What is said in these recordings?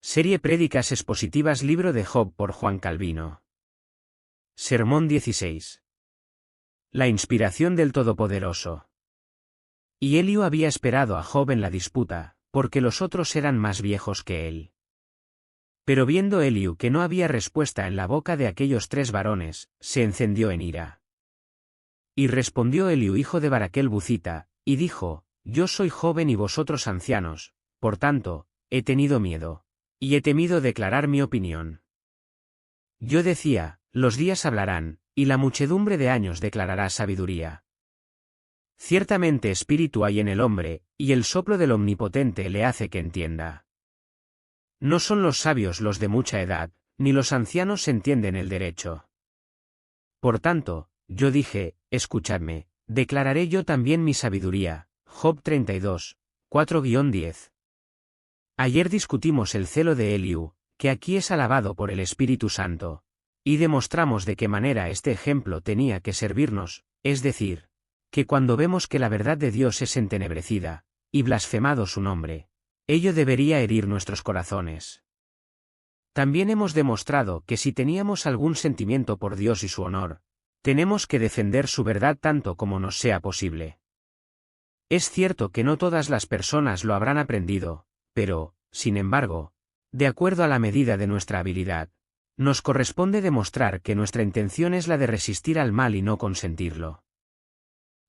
Serie Prédicas Expositivas Libro de Job por Juan Calvino. Sermón 16. La inspiración del Todopoderoso. Y Eliú había esperado a Job en la disputa, porque los otros eran más viejos que él. Pero viendo Eliú que no había respuesta en la boca de aquellos tres varones, se encendió en ira. Y respondió Eliú hijo de Baraquel Bucita, y dijo: Yo soy joven y vosotros ancianos, por tanto, he tenido miedo. Y he temido declarar mi opinión. Yo decía, los días hablarán, y la muchedumbre de años declarará sabiduría. Ciertamente espíritu hay en el hombre, y el soplo del Omnipotente le hace que entienda. No son los sabios los de mucha edad, ni los ancianos entienden el derecho. Por tanto, yo dije, escuchadme, declararé yo también mi sabiduría. Job 32, 4-10. Ayer discutimos el celo de Eliú, que aquí es alabado por el Espíritu Santo, y demostramos de qué manera este ejemplo tenía que servirnos, es decir, que cuando vemos que la verdad de Dios es entenebrecida, y blasfemado su nombre, ello debería herir nuestros corazones. También hemos demostrado que si teníamos algún sentimiento por Dios y su honor, tenemos que defender su verdad tanto como nos sea posible. Es cierto que no todas las personas lo habrán aprendido, pero, sin embargo, de acuerdo a la medida de nuestra habilidad, nos corresponde demostrar que nuestra intención es la de resistir al mal y no consentirlo.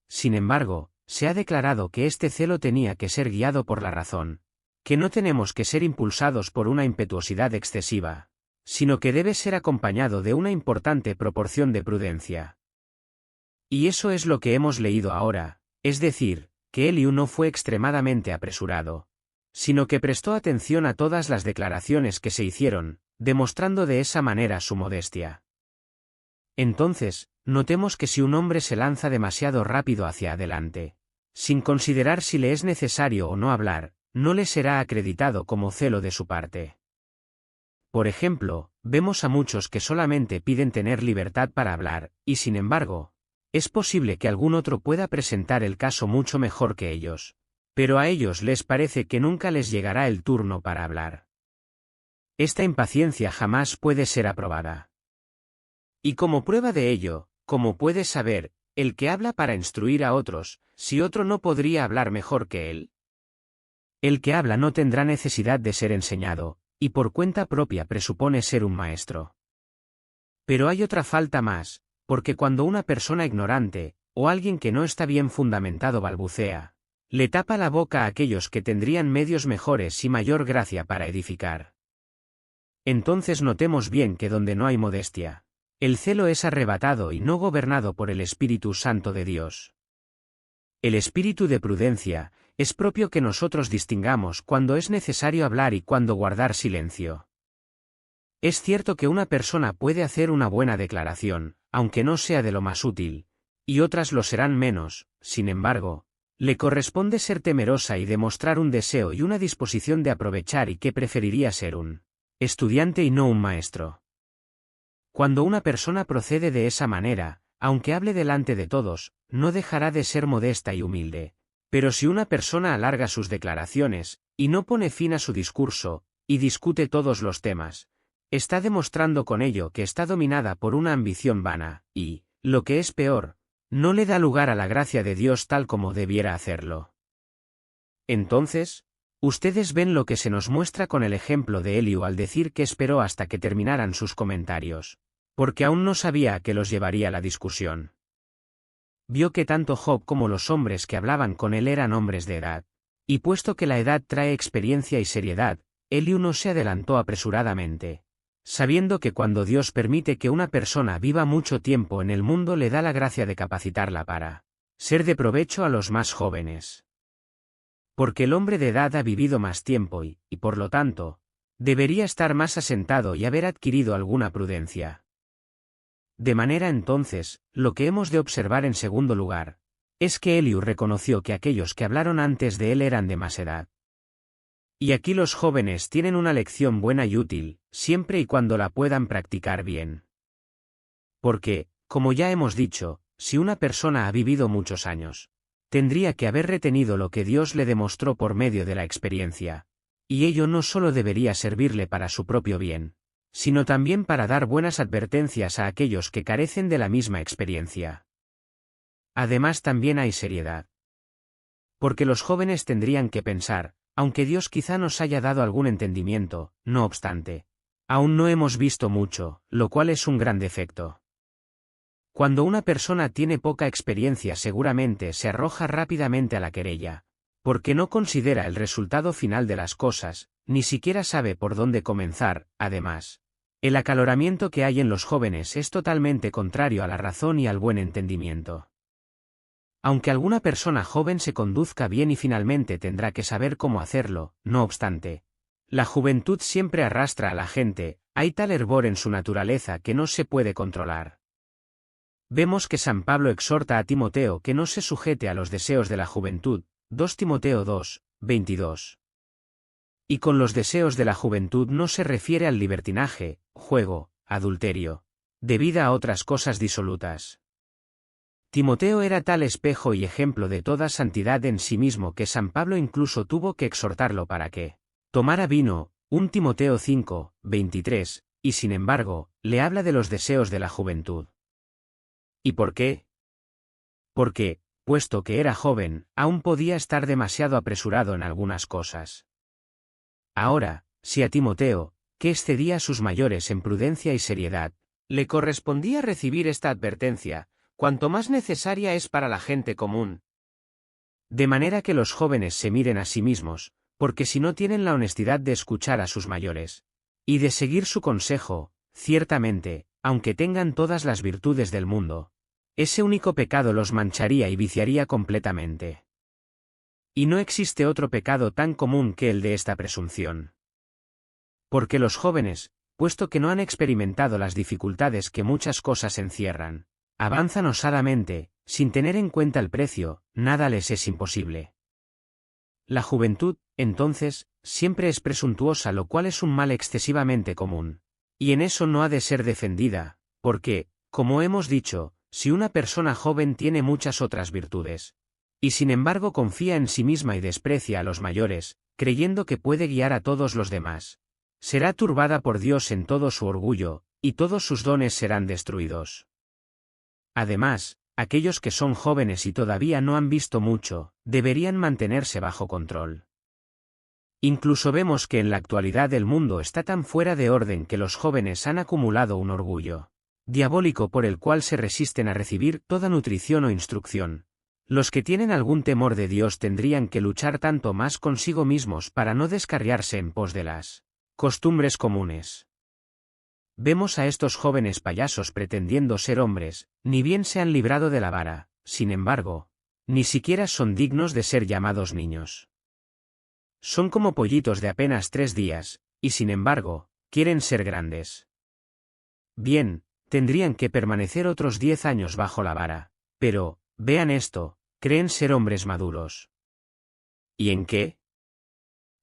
Sin embargo, se ha declarado que este celo tenía que ser guiado por la razón, que no tenemos que ser impulsados por una impetuosidad excesiva, sino que debe ser acompañado de una importante proporción de prudencia. Y eso es lo que hemos leído ahora, es decir, que Eliú no fue extremadamente apresurado, sino que prestó atención a todas las declaraciones que se hicieron, demostrando de esa manera su modestia. Entonces, notemos que si un hombre se lanza demasiado rápido hacia adelante, sin considerar si le es necesario o no hablar, no le será acreditado como celo de su parte. Por ejemplo, vemos a muchos que solamente piden tener libertad para hablar, y sin embargo, es posible que algún otro pueda presentar el caso mucho mejor que ellos, pero a ellos les parece que nunca les llegará el turno para hablar. Esta impaciencia jamás puede ser aprobada. Y como prueba de ello, ¿cómo puede saber, el que habla para instruir a otros, si otro no podría hablar mejor que él? El que habla no tendrá necesidad de ser enseñado, y por cuenta propia presupone ser un maestro. Pero hay otra falta más, porque cuando una persona ignorante, o alguien que no está bien fundamentado balbucea, le tapa la boca a aquellos que tendrían medios mejores y mayor gracia para edificar. Entonces notemos bien que donde no hay modestia, el celo es arrebatado y no gobernado por el Espíritu Santo de Dios. El espíritu de prudencia es propio que nosotros distingamos cuando es necesario hablar y cuando guardar silencio. Es cierto que una persona puede hacer una buena declaración, aunque no sea de lo más útil, y otras lo serán menos, sin embargo, le corresponde ser temerosa y demostrar un deseo y una disposición de aprovechar y que preferiría ser un estudiante y no un maestro. Cuando una persona procede de esa manera, aunque hable delante de todos, no dejará de ser modesta y humilde. Pero si una persona alarga sus declaraciones, y no pone fin a su discurso, y discute todos los temas, está demostrando con ello que está dominada por una ambición vana, y, lo que es peor, no le da lugar a la gracia de Dios tal como debiera hacerlo. Entonces, ustedes ven lo que se nos muestra con el ejemplo de Eliú al decir que esperó hasta que terminaran sus comentarios, porque aún no sabía a qué los llevaría la discusión. Vio que tanto Job como los hombres que hablaban con él eran hombres de edad, y puesto que la edad trae experiencia y seriedad, Eliú no se adelantó apresuradamente, sabiendo que cuando Dios permite que una persona viva mucho tiempo en el mundo le da la gracia de capacitarla para ser de provecho a los más jóvenes. Porque el hombre de edad ha vivido más tiempo y, por lo tanto, debería estar más asentado y haber adquirido alguna prudencia. De manera entonces, lo que hemos de observar en segundo lugar, es que Eliú reconoció que aquellos que hablaron antes de él eran de más edad. Y aquí los jóvenes tienen una lección buena y útil, siempre y cuando la puedan practicar bien. Porque, como ya hemos dicho, si una persona ha vivido muchos años, tendría que haber retenido lo que Dios le demostró por medio de la experiencia, y ello no solo debería servirle para su propio bien, sino también para dar buenas advertencias a aquellos que carecen de la misma experiencia. Además también hay seriedad. Porque los jóvenes tendrían que pensar, aunque Dios quizá nos haya dado algún entendimiento, no obstante, aún no hemos visto mucho, lo cual es un gran defecto. Cuando una persona tiene poca experiencia seguramente se arroja rápidamente a la querella, porque no considera el resultado final de las cosas, ni siquiera sabe por dónde comenzar. Además, el acaloramiento que hay en los jóvenes es totalmente contrario a la razón y al buen entendimiento. Aunque alguna persona joven se conduzca bien y finalmente tendrá que saber cómo hacerlo, no obstante, la juventud siempre arrastra a la gente, hay tal hervor en su naturaleza que no se puede controlar. Vemos que San Pablo exhorta a Timoteo que no se sujete a los deseos de la juventud, 2 Timoteo 2, 22. Y con los deseos de la juventud no se refiere al libertinaje, juego, adulterio, debida a otras cosas disolutas. Timoteo era tal espejo y ejemplo de toda santidad en sí mismo que San Pablo incluso tuvo que exhortarlo para que tomara vino, 1 Timoteo 5, 23, y sin embargo, le habla de los deseos de la juventud. ¿Y por qué? Porque, puesto que era joven, aún podía estar demasiado apresurado en algunas cosas. Ahora, si a Timoteo, que excedía a sus mayores en prudencia y seriedad, le correspondía recibir esta advertencia, cuanto más necesaria es para la gente común. De manera que los jóvenes se miren a sí mismos, porque si no tienen la honestidad de escuchar a sus mayores, y de seguir su consejo, ciertamente, aunque tengan todas las virtudes del mundo, ese único pecado los mancharía y viciaría completamente. Y no existe otro pecado tan común que el de esta presunción. Porque los jóvenes, puesto que no han experimentado las dificultades que muchas cosas encierran, avanzan osadamente, sin tener en cuenta el precio, nada les es imposible. La juventud, entonces, siempre es presuntuosa, lo cual es un mal excesivamente común. Y en eso no ha de ser defendida, porque, como hemos dicho, si una persona joven tiene muchas otras virtudes, y sin embargo confía en sí misma y desprecia a los mayores, creyendo que puede guiar a todos los demás, será turbada por Dios en todo su orgullo, y todos sus dones serán destruidos. Además, aquellos que son jóvenes y todavía no han visto mucho, deberían mantenerse bajo control. Incluso vemos que en la actualidad el mundo está tan fuera de orden que los jóvenes han acumulado un orgullo diabólico por el cual se resisten a recibir toda nutrición o instrucción. Los que tienen algún temor de Dios tendrían que luchar tanto más consigo mismos para no descarriarse en pos de las costumbres comunes. Vemos a estos jóvenes payasos pretendiendo ser hombres, ni bien se han librado de la vara, sin embargo, ni siquiera son dignos de ser llamados niños. Son como pollitos de apenas 3 días, y sin embargo, quieren ser grandes. Bien, tendrían que permanecer otros 10 años bajo la vara, pero, vean esto, creen ser hombres maduros. ¿Y en qué?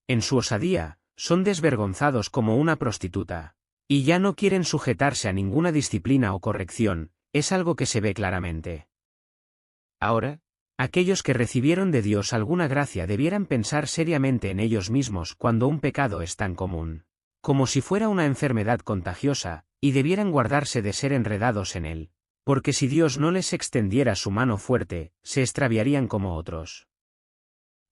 En su osadía, son desvergonzados como una prostituta, y ya no quieren sujetarse a ninguna disciplina o corrección, es algo que se ve claramente. Ahora, aquellos que recibieron de Dios alguna gracia debieran pensar seriamente en ellos mismos cuando un pecado es tan común, como si fuera una enfermedad contagiosa, y debieran guardarse de ser enredados en él, porque si Dios no les extendiera su mano fuerte, se extraviarían como otros.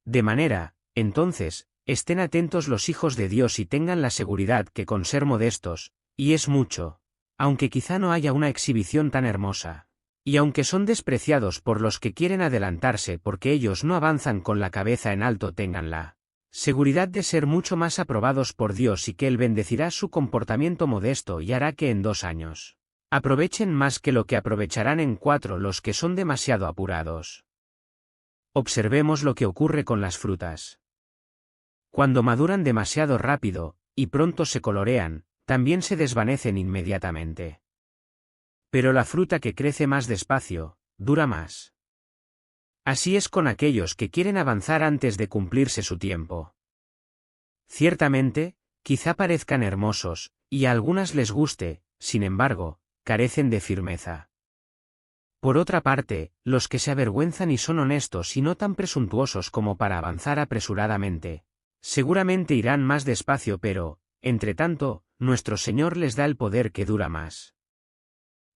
De manera, entonces, estén atentos los hijos de Dios y tengan la seguridad que con ser modestos, y es mucho, aunque quizá no haya una exhibición tan hermosa, y aunque son despreciados por los que quieren adelantarse porque ellos no avanzan con la cabeza en alto, tengan la seguridad de ser mucho más aprobados por Dios y que Él bendecirá su comportamiento modesto y hará que en 2 años aprovechen más que lo que aprovecharán en 4 los que son demasiado apurados. Observemos lo que ocurre con las frutas. Cuando maduran demasiado rápido, y pronto se colorean, también se desvanecen inmediatamente. Pero la fruta que crece más despacio, dura más. Así es con aquellos que quieren avanzar antes de cumplirse su tiempo. Ciertamente, quizá parezcan hermosos, y a algunas les guste, sin embargo, carecen de firmeza. Por otra parte, los que se avergüenzan y son honestos y no tan presuntuosos como para avanzar apresuradamente, Seguramente irán más despacio, pero, entre tanto, nuestro Señor les da el poder que dura más.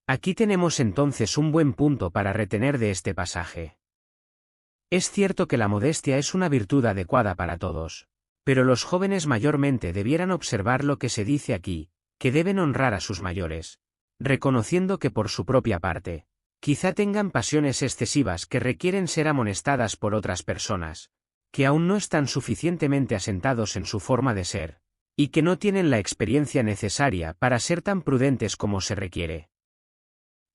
Aquí tenemos entonces un buen punto para retener de este pasaje. Es cierto que la modestia es una virtud adecuada para todos, pero los jóvenes mayormente debieran observar lo que se dice aquí, que deben honrar a sus mayores, reconociendo que por su propia parte, quizá tengan pasiones excesivas que requieren ser amonestadas por otras personas, que aún no están suficientemente asentados en su forma de ser, y que no tienen la experiencia necesaria para ser tan prudentes como se requiere.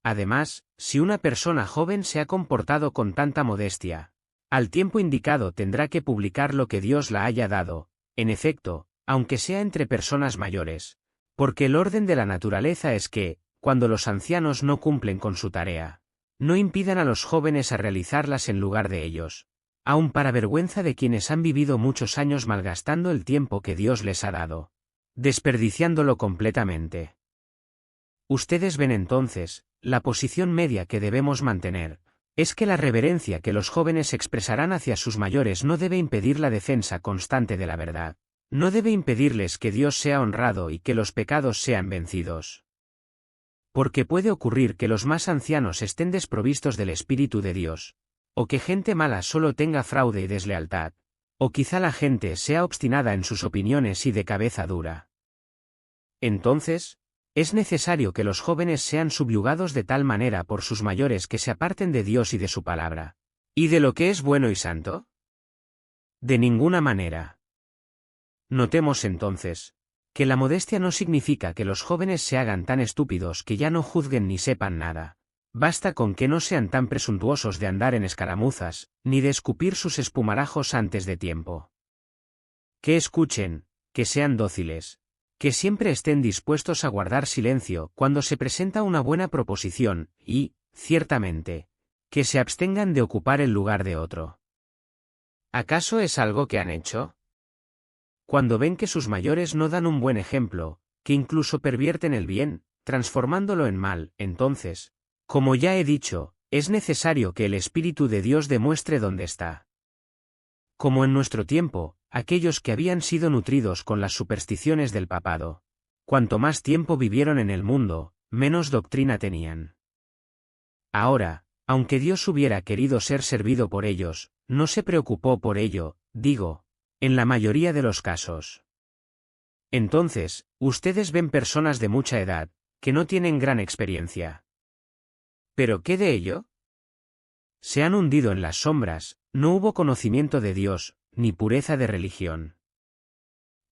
Además, si una persona joven se ha comportado con tanta modestia, al tiempo indicado tendrá que publicar lo que Dios la haya dado, en efecto, aunque sea entre personas mayores, porque el orden de la naturaleza es que, cuando los ancianos no cumplen con su tarea, no impidan a los jóvenes a realizarlas en lugar de ellos, aun para vergüenza de quienes han vivido muchos años malgastando el tiempo que Dios les ha dado, desperdiciándolo completamente. Ustedes ven entonces, la posición media que debemos mantener, es que la reverencia que los jóvenes expresarán hacia sus mayores no debe impedir la defensa constante de la verdad, no debe impedirles que Dios sea honrado y que los pecados sean vencidos. Porque puede ocurrir que los más ancianos estén desprovistos del Espíritu de Dios, o que gente mala solo tenga fraude y deslealtad, o quizá la gente sea obstinada en sus opiniones y de cabeza dura. Entonces, es necesario que los jóvenes sean subyugados de tal manera por sus mayores que se aparten de Dios y de su palabra. ¿Y de lo que es bueno y santo? De ninguna manera. Notemos entonces, que la modestia no significa que los jóvenes se hagan tan estúpidos que ya no juzguen ni sepan nada. Basta con que no sean tan presuntuosos de andar en escaramuzas, ni de escupir sus espumarajos antes de tiempo. Que escuchen, que sean dóciles, que siempre estén dispuestos a guardar silencio cuando se presenta una buena proposición, y, ciertamente, que se abstengan de ocupar el lugar de otro. ¿Acaso es algo que han hecho? Cuando ven que sus mayores no dan un buen ejemplo, que incluso pervierten el bien, transformándolo en mal, entonces, como ya he dicho, es necesario que el Espíritu de Dios demuestre dónde está. Como en nuestro tiempo, aquellos que habían sido nutridos con las supersticiones del papado, cuanto más tiempo vivieron en el mundo, menos doctrina tenían. Ahora, aunque Dios hubiera querido ser servido por ellos, no se preocupó por ello, digo, en la mayoría de los casos. Entonces, ustedes ven personas de mucha edad, que no tienen gran experiencia. ¿Pero qué de ello? Se han hundido en las sombras, no hubo conocimiento de Dios, ni pureza de religión.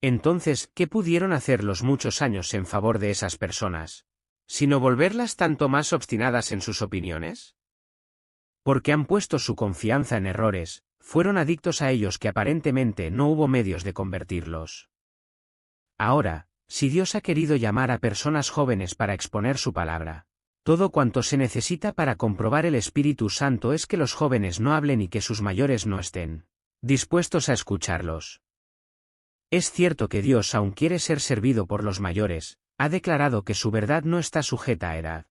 Entonces, ¿qué pudieron hacer los muchos años en favor de esas personas, sino volverlas tanto más obstinadas en sus opiniones? Porque han puesto su confianza en errores, fueron adictos a ellos que aparentemente no hubo medios de convertirlos. Ahora, si Dios ha querido llamar a personas jóvenes para exponer su palabra, todo cuanto se necesita para comprobar el Espíritu Santo es que los jóvenes no hablen y que sus mayores no estén dispuestos a escucharlos. Es cierto que Dios aún quiere ser servido por los mayores, ha declarado que su verdad no está sujeta a edad.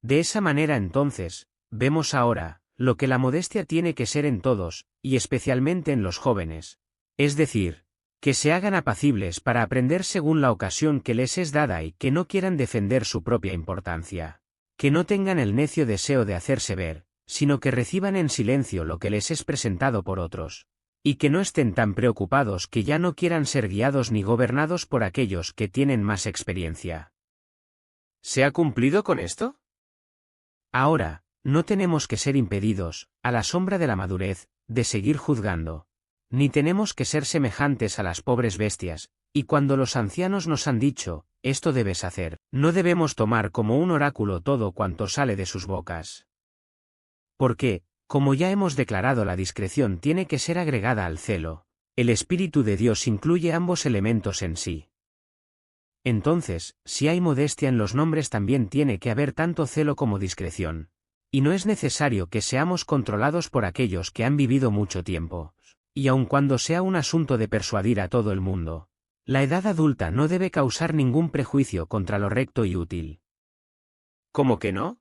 De esa manera entonces, vemos ahora, lo que la modestia tiene que ser en todos, y especialmente en los jóvenes, es decir, que se hagan apacibles para aprender según la ocasión que les es dada y que no quieran defender su propia importancia, que no tengan el necio deseo de hacerse ver, sino que reciban en silencio lo que les es presentado por otros, y que no estén tan preocupados que ya no quieran ser guiados ni gobernados por aquellos que tienen más experiencia. ¿Se ha cumplido con esto? Ahora, no tenemos que ser impedidos, a la sombra de la madurez, de seguir juzgando. Ni tenemos que ser semejantes a las pobres bestias, y cuando los ancianos nos han dicho, esto debes hacer, no debemos tomar como un oráculo todo cuanto sale de sus bocas. Porque, como ya hemos declarado, la discreción tiene que ser agregada al celo, el Espíritu de Dios incluye ambos elementos en sí. Entonces, si hay modestia en los nombres también tiene que haber tanto celo como discreción. Y no es necesario que seamos controlados por aquellos que han vivido mucho tiempo. Y aun cuando sea un asunto de persuadir a todo el mundo, la edad adulta no debe causar ningún prejuicio contra lo recto y útil. ¿Cómo que no?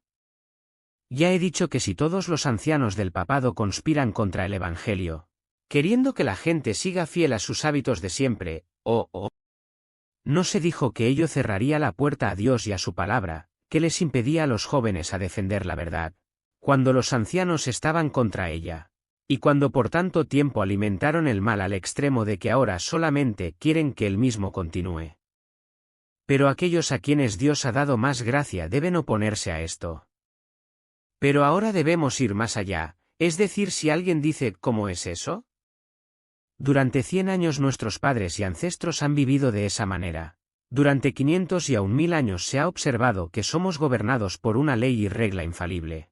Ya he dicho que si todos los ancianos del papado conspiran contra el Evangelio, queriendo que la gente siga fiel a sus hábitos de siempre, no se dijo que ello cerraría la puerta a Dios y a su palabra, que les impedía a los jóvenes a defender la verdad, cuando los ancianos estaban contra ella, y cuando por tanto tiempo alimentaron el mal al extremo de que ahora solamente quieren que el mismo continúe. Pero aquellos a quienes Dios ha dado más gracia deben oponerse a esto. Pero ahora debemos ir más allá, es decir, si alguien dice ¿cómo es eso? Durante 100 años nuestros padres y ancestros han vivido de esa manera. Durante 500 y aún 1000 años se ha observado que somos gobernados por una ley y regla infalible.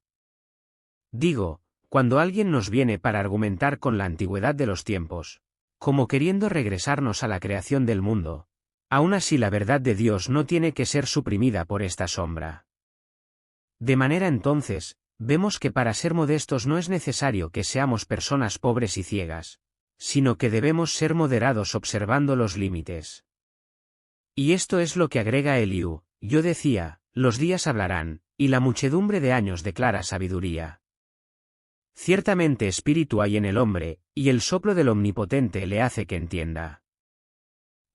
Digo, cuando alguien nos viene para argumentar con la antigüedad de los tiempos, como queriendo regresarnos a la creación del mundo, aún así la verdad de Dios no tiene que ser suprimida por esta sombra. De manera entonces, vemos que para ser modestos no es necesario que seamos personas pobres y ciegas, sino que debemos ser moderados observando los límites. Y esto es lo que agrega Eliú, yo decía, los días hablarán, y la muchedumbre de años declara sabiduría. Ciertamente espíritu hay en el hombre, y el soplo del Omnipotente le hace que entienda.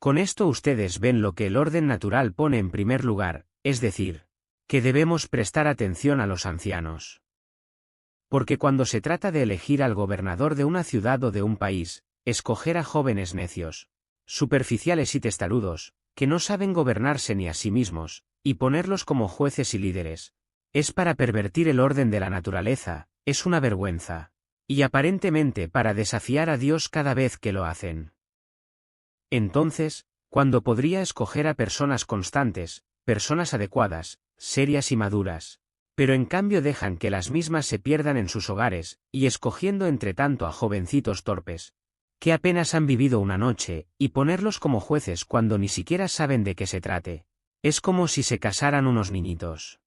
Con esto ustedes ven lo que el orden natural pone en primer lugar, es decir, que debemos prestar atención a los ancianos. Porque cuando se trata de elegir al gobernador de una ciudad o de un país, escoger a jóvenes necios, superficiales y testarudos, que no saben gobernarse ni a sí mismos, y ponerlos como jueces y líderes, es para pervertir el orden de la naturaleza, es una vergüenza, y aparentemente para desafiar a Dios cada vez que lo hacen. Entonces, cuando podría escoger a personas constantes, personas adecuadas, serias y maduras, pero en cambio dejan que las mismas se pierdan en sus hogares, y escogiendo entre tanto a jovencitos torpes, que apenas han vivido una noche, y ponerlos como jueces cuando ni siquiera saben de qué se trate, es como si se casaran unos niñitos.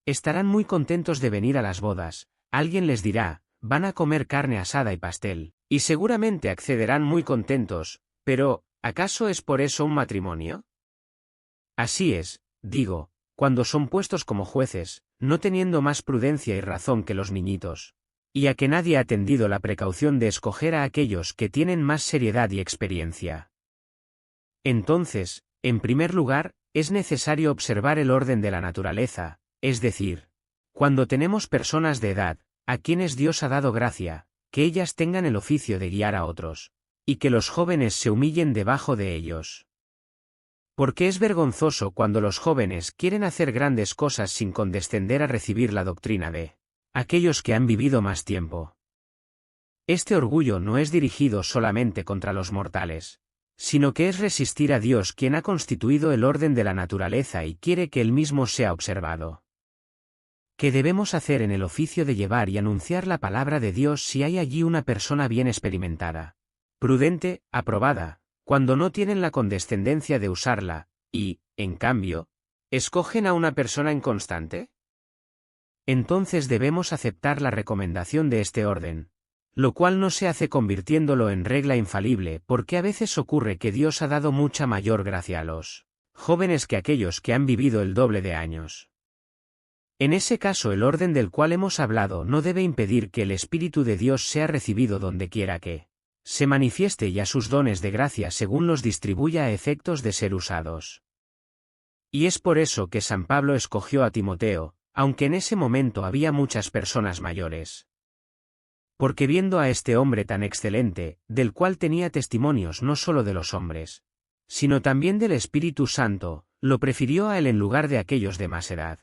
Estarán muy contentos de venir a las bodas, alguien les dirá, van a comer carne asada y pastel, y seguramente accederán muy contentos, pero, ¿acaso es por eso un matrimonio? Así es, digo, cuando son puestos como jueces, no teniendo más prudencia y razón que los niñitos, y a que nadie ha atendido la precaución de escoger a aquellos que tienen más seriedad y experiencia. Entonces, en primer lugar, es necesario observar el orden de la naturaleza, es decir, cuando tenemos personas de edad, a quienes Dios ha dado gracia, que ellas tengan el oficio de guiar a otros, y que los jóvenes se humillen debajo de ellos. Porque es vergonzoso cuando los jóvenes quieren hacer grandes cosas sin condescender a recibir la doctrina de aquellos que han vivido más tiempo. Este orgullo no es dirigido solamente contra los mortales, sino que es resistir a Dios quien ha constituido el orden de la naturaleza y quiere que él mismo sea observado. ¿Qué debemos hacer en el oficio de llevar y anunciar la palabra de Dios si hay allí una persona bien experimentada, prudente, aprobada, cuando no tienen la condescendencia de usarla, y, en cambio, escogen a una persona inconstante? Entonces debemos aceptar la recomendación de este orden, lo cual no se hace convirtiéndolo en regla infalible porque a veces ocurre que Dios ha dado mucha mayor gracia a los jóvenes que aquellos que han vivido el doble de años. En ese caso el orden del cual hemos hablado no debe impedir que el Espíritu de Dios sea recibido donde quiera que se manifieste y a sus dones de gracia según los distribuya a efectos de ser usados. Y es por eso que San Pablo escogió a Timoteo, aunque en ese momento había muchas personas mayores. Porque viendo a este hombre tan excelente, del cual tenía testimonios no solo de los hombres, sino también del Espíritu Santo, lo prefirió a él en lugar de aquellos de más edad.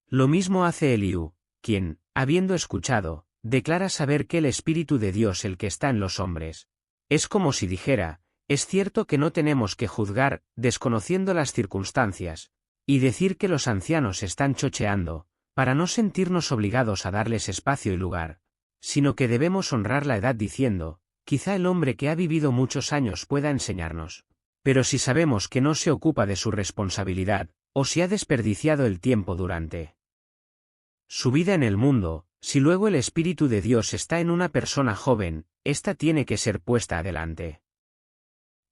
Lo mismo hace Eliú, quien, habiendo escuchado, declara saber que el Espíritu de Dios el que está en los hombres. Es como si dijera, es cierto que no tenemos que juzgar, desconociendo las circunstancias, y decir que los ancianos están chocheando, para no sentirnos obligados a darles espacio y lugar, sino que debemos honrar la edad diciendo, quizá el hombre que ha vivido muchos años pueda enseñarnos. Pero si sabemos que no se ocupa de su responsabilidad, o si ha desperdiciado el tiempo durante su vida en el mundo, si luego el Espíritu de Dios está en una persona joven, ésta tiene que ser puesta adelante.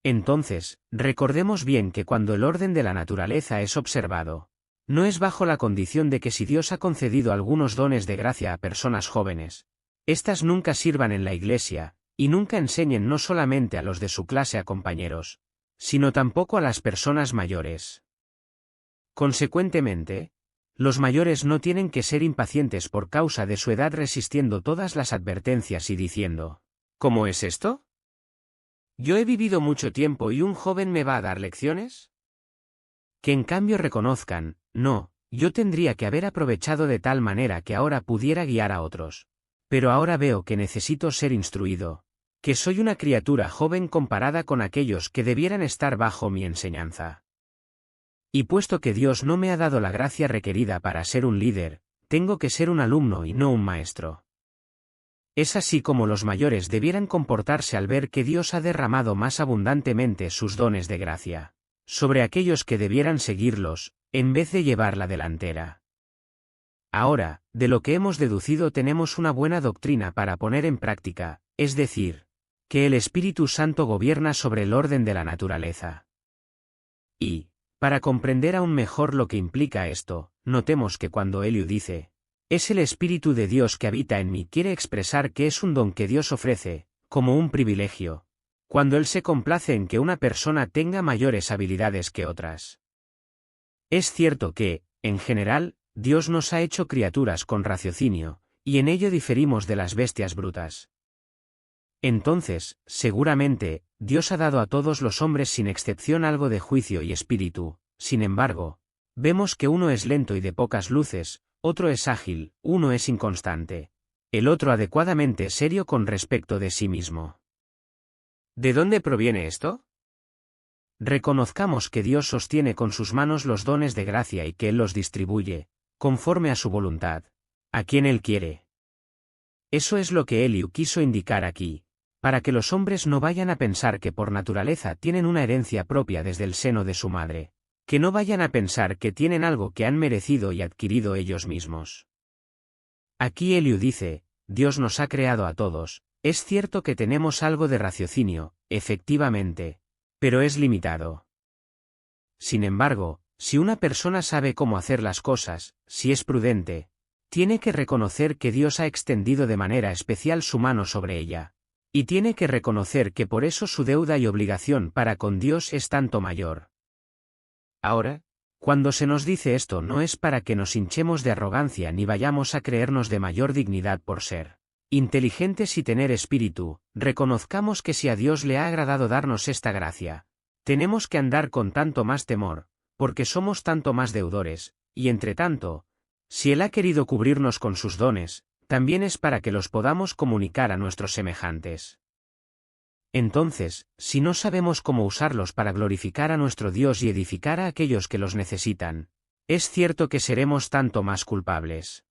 Entonces, recordemos bien que cuando el orden de la naturaleza es observado, no es bajo la condición de que si Dios ha concedido algunos dones de gracia a personas jóvenes, Estas nunca sirvan en la iglesia, y nunca enseñen no solamente a los de su clase a compañeros, sino tampoco a las personas mayores. Consecuentemente, los mayores no tienen que ser impacientes por causa de su edad, resistiendo todas las advertencias y diciendo, ¿cómo es esto? ¿Yo he vivido mucho tiempo y un joven me va a dar lecciones? Que en cambio reconozcan, no, yo tendría que haber aprovechado de tal manera que ahora pudiera guiar a otros. Pero ahora veo que necesito ser instruido, que soy una criatura joven comparada con aquellos que debieran estar bajo mi enseñanza. Y puesto que Dios no me ha dado la gracia requerida para ser un líder, tengo que ser un alumno y no un maestro. Es así como los mayores debieran comportarse al ver que Dios ha derramado más abundantemente sus dones de gracia sobre aquellos que debieran seguirlos, en vez de llevar la delantera. Ahora, de lo que hemos deducido tenemos una buena doctrina para poner en práctica, es decir, que el Espíritu Santo gobierna sobre el orden de la naturaleza. Y, para comprender aún mejor lo que implica esto, notemos que cuando Eliú dice, es el Espíritu de Dios que habita en mí, quiere expresar que es un don que Dios ofrece, como un privilegio, cuando Él se complace en que una persona tenga mayores habilidades que otras. Es cierto que, en general, Dios nos ha hecho criaturas con raciocinio, y en ello diferimos de las bestias brutas. Entonces, seguramente, Dios ha dado a todos los hombres sin excepción algo de juicio y espíritu. Sin embargo, vemos que uno es lento y de pocas luces, otro es ágil, uno es inconstante, el otro adecuadamente serio con respecto de sí mismo. ¿De dónde proviene esto? Reconozcamos que Dios sostiene con sus manos los dones de gracia y que Él los distribuye, conforme a su voluntad, a quien Él quiere. Eso es lo que Eliú quiso indicar aquí, para que los hombres no vayan a pensar que por naturaleza tienen una herencia propia desde el seno de su madre, que no vayan a pensar que tienen algo que han merecido y adquirido ellos mismos. Aquí Eliú dice, Dios nos ha creado a todos, es cierto que tenemos algo de raciocinio, efectivamente, pero es limitado. Sin embargo, si una persona sabe cómo hacer las cosas, si es prudente, tiene que reconocer que Dios ha extendido de manera especial su mano sobre ella, y tiene que reconocer que por eso su deuda y obligación para con Dios es tanto mayor. Ahora, cuando se nos dice esto no es para que nos hinchemos de arrogancia ni vayamos a creernos de mayor dignidad por ser inteligentes y tener espíritu. Reconozcamos que si a Dios le ha agradado darnos esta gracia, tenemos que andar con tanto más temor, porque somos tanto más deudores, y entre tanto, si Él ha querido cubrirnos con sus dones, también es para que los podamos comunicar a nuestros semejantes. Entonces, si no sabemos cómo usarlos para glorificar a nuestro Dios y edificar a aquellos que los necesitan, es cierto que seremos tanto más culpables.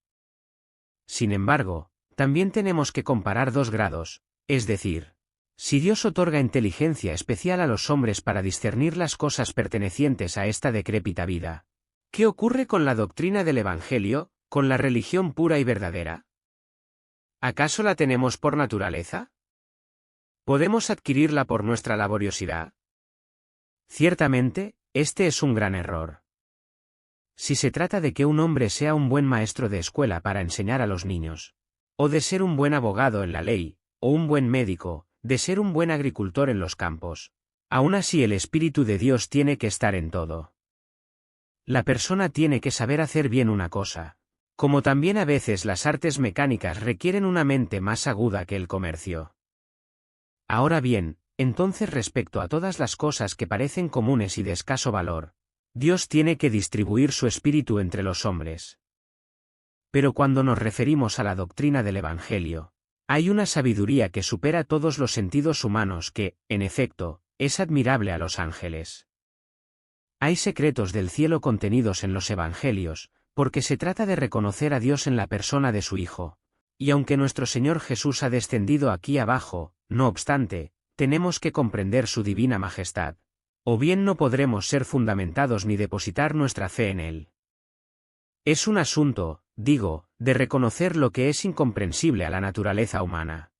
Sin embargo, también tenemos que comparar dos grados, es decir, si Dios otorga inteligencia especial a los hombres para discernir las cosas pertenecientes a esta decrépita vida, ¿qué ocurre con la doctrina del Evangelio, con la religión pura y verdadera? ¿Acaso la tenemos por naturaleza? ¿Podemos adquirirla por nuestra laboriosidad? Ciertamente, este es un gran error. Si se trata de que un hombre sea un buen maestro de escuela para enseñar a los niños, o de ser un buen abogado en la ley, o un buen médico, de ser un buen agricultor en los campos, aún así el Espíritu de Dios tiene que estar en todo. La persona tiene que saber hacer bien una cosa, como también a veces las artes mecánicas requieren una mente más aguda que el comercio. Ahora bien, entonces respecto a todas las cosas que parecen comunes y de escaso valor, Dios tiene que distribuir su Espíritu entre los hombres. Pero cuando nos referimos a la doctrina del Evangelio, hay una sabiduría que supera todos los sentidos humanos que, en efecto, es admirable a los ángeles. Hay secretos del cielo contenidos en los Evangelios, porque se trata de reconocer a Dios en la persona de su Hijo, y aunque nuestro Señor Jesús ha descendido aquí abajo, no obstante, tenemos que comprender su divina majestad, o bien no podremos ser fundamentados ni depositar nuestra fe en Él. Es un asunto, digo, de reconocer lo que es incomprensible a la naturaleza humana.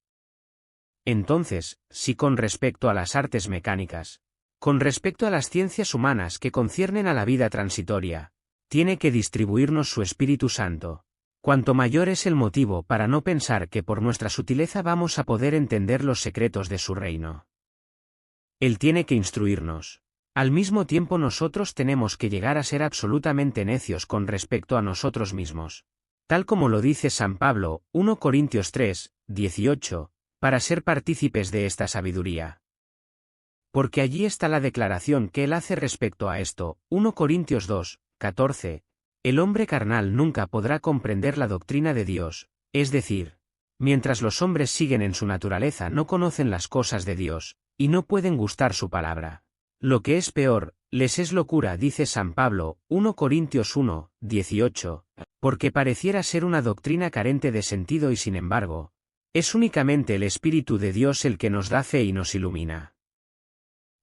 Entonces, si con respecto a las artes mecánicas, con respecto a las ciencias humanas que conciernen a la vida transitoria, tiene que distribuirnos su Espíritu Santo, Cuanto mayor es el motivo para no pensar que por nuestra sutileza vamos a poder entender los secretos de su reino. Él tiene que instruirnos. Al mismo tiempo nosotros tenemos que llegar a ser absolutamente necios con respecto a nosotros mismos. Tal como lo dice San Pablo, 1 Corintios 3, 18, para ser partícipes de esta sabiduría. Porque allí está la declaración que él hace respecto a esto, 1 Corintios 2, 14, el hombre carnal nunca podrá comprender la doctrina de Dios, es decir, mientras los hombres siguen en su naturaleza no conocen las cosas de Dios, y no pueden gustar su palabra. Lo que es peor, les es locura, dice San Pablo, 1 Corintios 1, 18, porque pareciera ser una doctrina carente de sentido y sin embargo, es únicamente el Espíritu de Dios el que nos da fe y nos ilumina.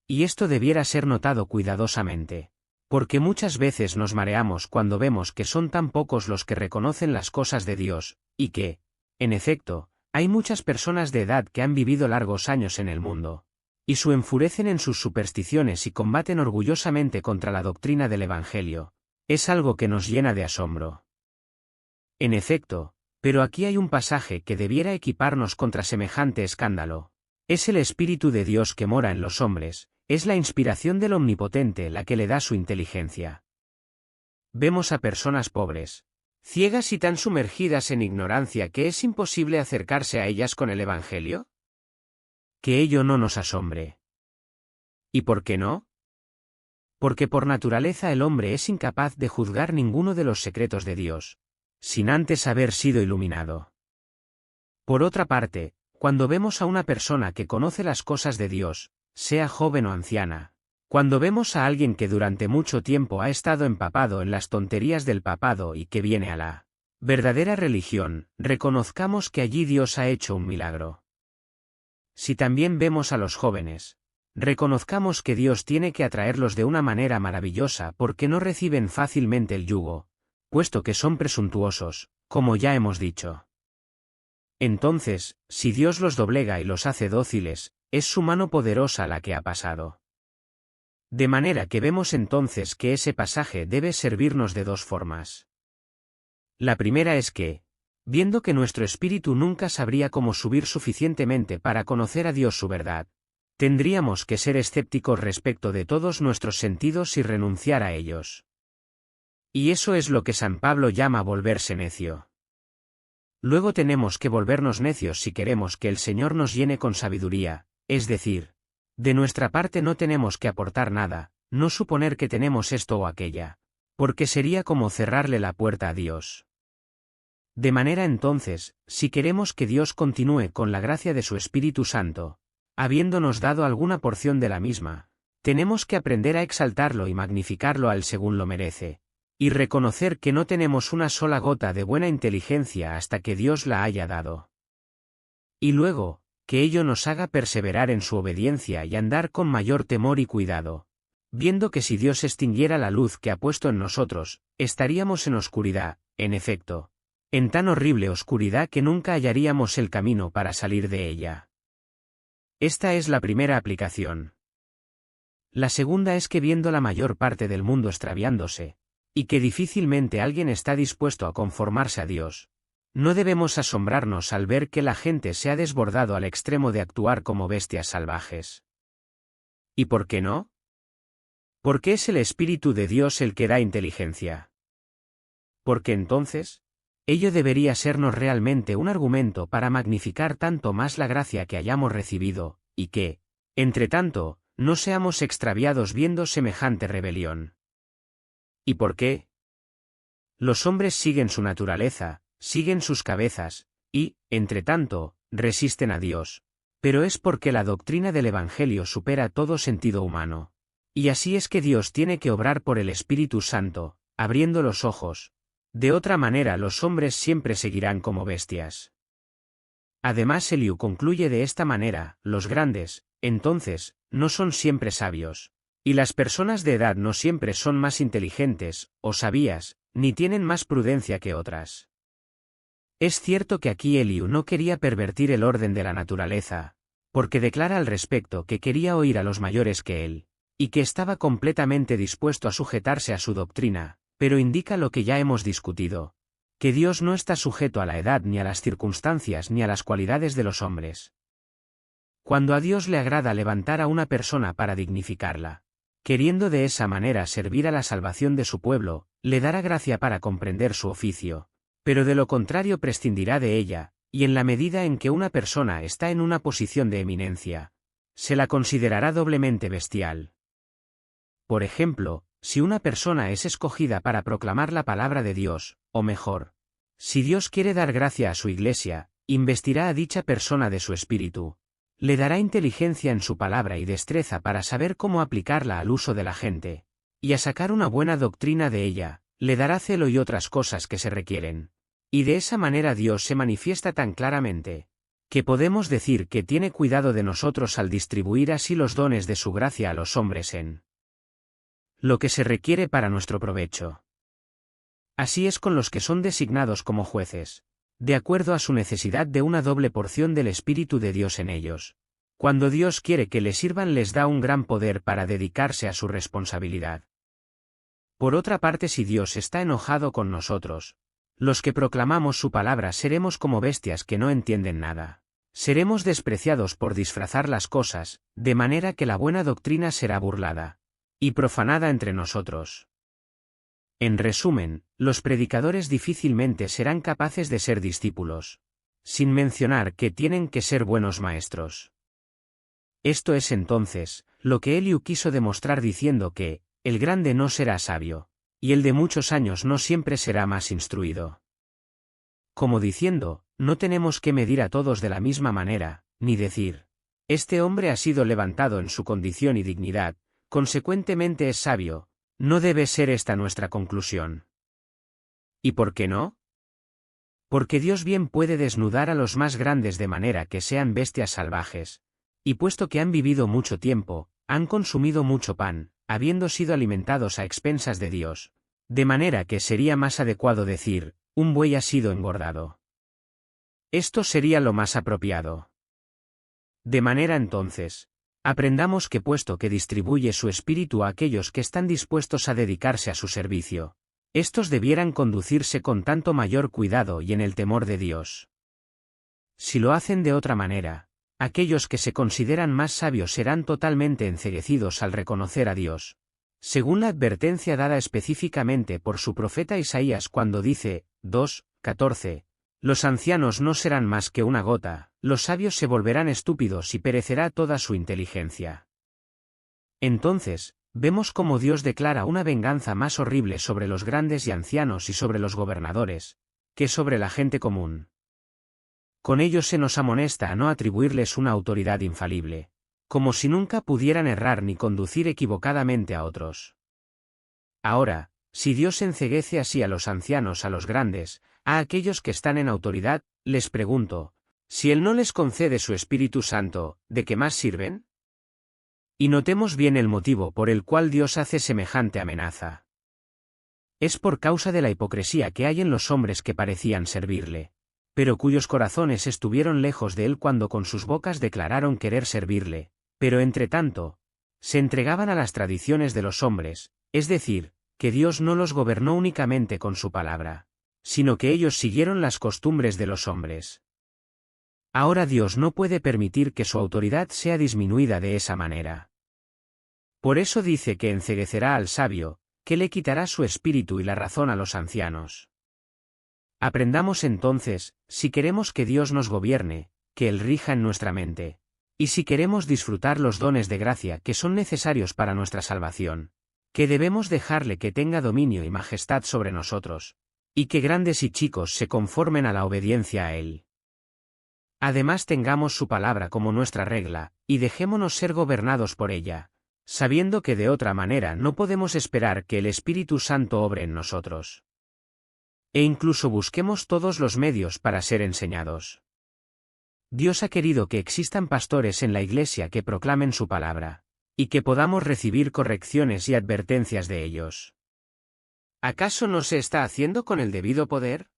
Y esto debiera ser notado cuidadosamente, porque muchas veces nos mareamos cuando vemos que son tan pocos los que reconocen las cosas de Dios, y que, en efecto, hay muchas personas de edad que han vivido largos años en el mundo, y se enfurecen en sus supersticiones y combaten orgullosamente contra la doctrina del Evangelio. Es algo que nos llena de asombro. En efecto, pero aquí hay un pasaje que debiera equiparnos contra semejante escándalo. Es el Espíritu de Dios que mora en los hombres, es la inspiración del Omnipotente la que le da su inteligencia. Vemos a personas pobres, ciegas y tan sumergidas en ignorancia que es imposible acercarse a ellas con el Evangelio. Que ello no nos asombre. ¿Y por qué no? Porque por naturaleza el hombre es incapaz de juzgar ninguno de los secretos de Dios, sin antes haber sido iluminado. Por otra parte, cuando vemos a una persona que conoce las cosas de Dios, sea joven o anciana, cuando vemos a alguien que durante mucho tiempo ha estado empapado en las tonterías del papado y que viene a la verdadera religión, reconozcamos que allí Dios ha hecho un milagro. Si también vemos a los jóvenes, reconozcamos que Dios tiene que atraerlos de una manera maravillosa porque no reciben fácilmente el yugo, puesto que son presuntuosos, como ya hemos dicho. Entonces, si Dios los doblega y los hace dóciles, es su mano poderosa la que ha pasado. De manera que vemos entonces que ese pasaje debe servirnos de dos formas. La primera es que, viendo que nuestro espíritu nunca sabría cómo subir suficientemente para conocer a Dios su verdad, tendríamos que ser escépticos respecto de todos nuestros sentidos y renunciar a ellos. Y eso es lo que San Pablo llama volverse necio. Luego tenemos que volvernos necios si queremos que el Señor nos llene con sabiduría, es decir, de nuestra parte no tenemos que aportar nada, no suponer que tenemos esto o aquella, porque sería como cerrarle la puerta a Dios. De manera entonces, si queremos que Dios continúe con la gracia de su Espíritu Santo, habiéndonos dado alguna porción de la misma, tenemos que aprender a exaltarlo y magnificarlo a él según lo merece, y reconocer que no tenemos una sola gota de buena inteligencia hasta que Dios la haya dado. Y luego, que ello nos haga perseverar en su obediencia y andar con mayor temor y cuidado, viendo que si Dios extinguiera la luz que ha puesto en nosotros, estaríamos en oscuridad, en efecto, en tan horrible oscuridad que nunca hallaríamos el camino para salir de ella. Esta es la primera aplicación. La segunda es que viendo la mayor parte del mundo extraviándose, y que difícilmente alguien está dispuesto a conformarse a Dios, no debemos asombrarnos al ver que la gente se ha desbordado al extremo de actuar como bestias salvajes. ¿Y por qué no? Porque es el Espíritu de Dios el que da inteligencia. Porque entonces, ello debería sernos realmente un argumento para magnificar tanto más la gracia que hayamos recibido, y que, entre tanto, no seamos extraviados viendo semejante rebelión. ¿Y por qué? Los hombres siguen su naturaleza, siguen sus cabezas, y, entre tanto, resisten a Dios. Pero es porque la doctrina del Evangelio supera todo sentido humano. Y así es que Dios tiene que obrar por el Espíritu Santo, abriendo los ojos. De otra manera los hombres siempre seguirán como bestias. Además Eliú concluye de esta manera, los grandes, entonces, no son siempre sabios. Y las personas de edad no siempre son más inteligentes, o sabías, ni tienen más prudencia que otras. Es cierto que aquí Eliú no quería pervertir el orden de la naturaleza, porque declara al respecto que quería oír a los mayores que él, y que estaba completamente dispuesto a sujetarse a su doctrina, pero indica lo que ya hemos discutido, que Dios no está sujeto a la edad ni a las circunstancias ni a las cualidades de los hombres. Cuando a Dios le agrada levantar a una persona para dignificarla, queriendo de esa manera servir a la salvación de su pueblo, le dará gracia para comprender su oficio, pero de lo contrario prescindirá de ella, y en la medida en que una persona está en una posición de eminencia, se la considerará doblemente bestial. Por ejemplo, si una persona es escogida para proclamar la palabra de Dios, o mejor, si Dios quiere dar gracia a su iglesia, investirá a dicha persona de su espíritu, le dará inteligencia en su palabra y destreza para saber cómo aplicarla al uso de la gente, y a sacar una buena doctrina de ella, le dará celo y otras cosas que se requieren. Y de esa manera Dios se manifiesta tan claramente, que podemos decir que tiene cuidado de nosotros al distribuir así los dones de su gracia a los hombres en lo que se requiere para nuestro provecho. Así es con los que son designados como jueces, de acuerdo a su necesidad de una doble porción del Espíritu de Dios en ellos. Cuando Dios quiere que le sirvan les da un gran poder para dedicarse a su responsabilidad. Por otra parte, si Dios está enojado con nosotros, los que proclamamos su palabra seremos como bestias que no entienden nada. Seremos despreciados por disfrazar las cosas, de manera que la buena doctrina será burlada y profanada entre nosotros. En resumen, los predicadores difícilmente serán capaces de ser discípulos, sin mencionar que tienen que ser buenos maestros. Esto es entonces lo que Eliú quiso demostrar diciendo que el grande no será sabio, y el de muchos años no siempre será más instruido. Como diciendo, no tenemos que medir a todos de la misma manera, ni decir, este hombre ha sido levantado en su condición y dignidad, consecuentemente es sabio. No debe ser esta nuestra conclusión. ¿Y por qué no? Porque Dios bien puede desnudar a los más grandes de manera que sean bestias salvajes, y puesto que han vivido mucho tiempo, han consumido mucho pan, habiendo sido alimentados a expensas de Dios, de manera que sería más adecuado decir, un buey ha sido engordado. Esto sería lo más apropiado. De manera entonces, aprendamos que puesto que distribuye su espíritu a aquellos que están dispuestos a dedicarse a su servicio, estos debieran conducirse con tanto mayor cuidado y en el temor de Dios. Si lo hacen de otra manera, aquellos que se consideran más sabios serán totalmente enceguecidos al reconocer a Dios, según la advertencia dada específicamente por su profeta Isaías cuando dice, 2:14, los ancianos no serán más que una gota, los sabios se volverán estúpidos y perecerá toda su inteligencia. Entonces, vemos cómo Dios declara una venganza más horrible sobre los grandes y ancianos y sobre los gobernadores, que sobre la gente común. Con ello se nos amonesta a no atribuirles una autoridad infalible, como si nunca pudieran errar ni conducir equivocadamente a otros. Ahora, si Dios enceguece así a los ancianos, a los grandes, a aquellos que están en autoridad, les pregunto, si Él no les concede su Espíritu Santo, ¿de qué más sirven? Y notemos bien el motivo por el cual Dios hace semejante amenaza. Es por causa de la hipocresía que hay en los hombres que parecían servirle, pero cuyos corazones estuvieron lejos de Él cuando con sus bocas declararon querer servirle, pero entre tanto, se entregaban a las tradiciones de los hombres, es decir, que Dios no los gobernó únicamente con su palabra, sino que ellos siguieron las costumbres de los hombres. Ahora Dios no puede permitir que su autoridad sea disminuida de esa manera. Por eso dice que enceguecerá al sabio, que le quitará su espíritu y la razón a los ancianos. Aprendamos entonces, si queremos que Dios nos gobierne, que Él rija en nuestra mente, y si queremos disfrutar los dones de gracia que son necesarios para nuestra salvación, que debemos dejarle que tenga dominio y majestad sobre nosotros, y que grandes y chicos se conformen a la obediencia a Él. Además tengamos su palabra como nuestra regla, y dejémonos ser gobernados por ella, sabiendo que de otra manera no podemos esperar que el Espíritu Santo obre en nosotros. E incluso busquemos todos los medios para ser enseñados. Dios ha querido que existan pastores en la Iglesia que proclamen su palabra, y que podamos recibir correcciones y advertencias de ellos. ¿Acaso no se está haciendo con el debido poder?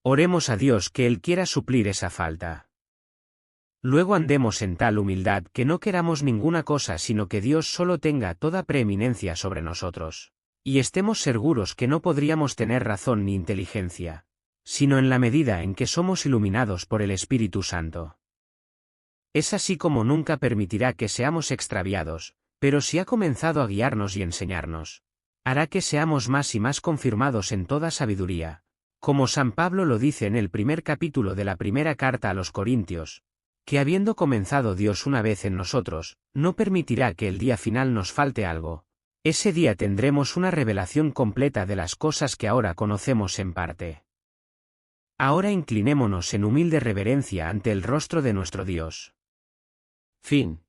Oremos a Dios que Él quiera suplir esa falta. Luego andemos en tal humildad que no queramos ninguna cosa sino que Dios solo tenga toda preeminencia sobre nosotros, Y estemos seguros que no podríamos tener razón ni inteligencia, sino en la medida en que somos iluminados por el Espíritu Santo. Es así como nunca permitirá que seamos extraviados, pero si ha comenzado a guiarnos y enseñarnos, hará que seamos más y más confirmados en toda sabiduría, como San Pablo lo dice en el primer capítulo de la primera carta a los Corintios, que habiendo comenzado Dios una vez en nosotros, no permitirá que el día final nos falte algo. Ese día tendremos una revelación completa de las cosas que ahora conocemos en parte. Ahora inclinémonos en humilde reverencia ante el rostro de nuestro Dios. Fin.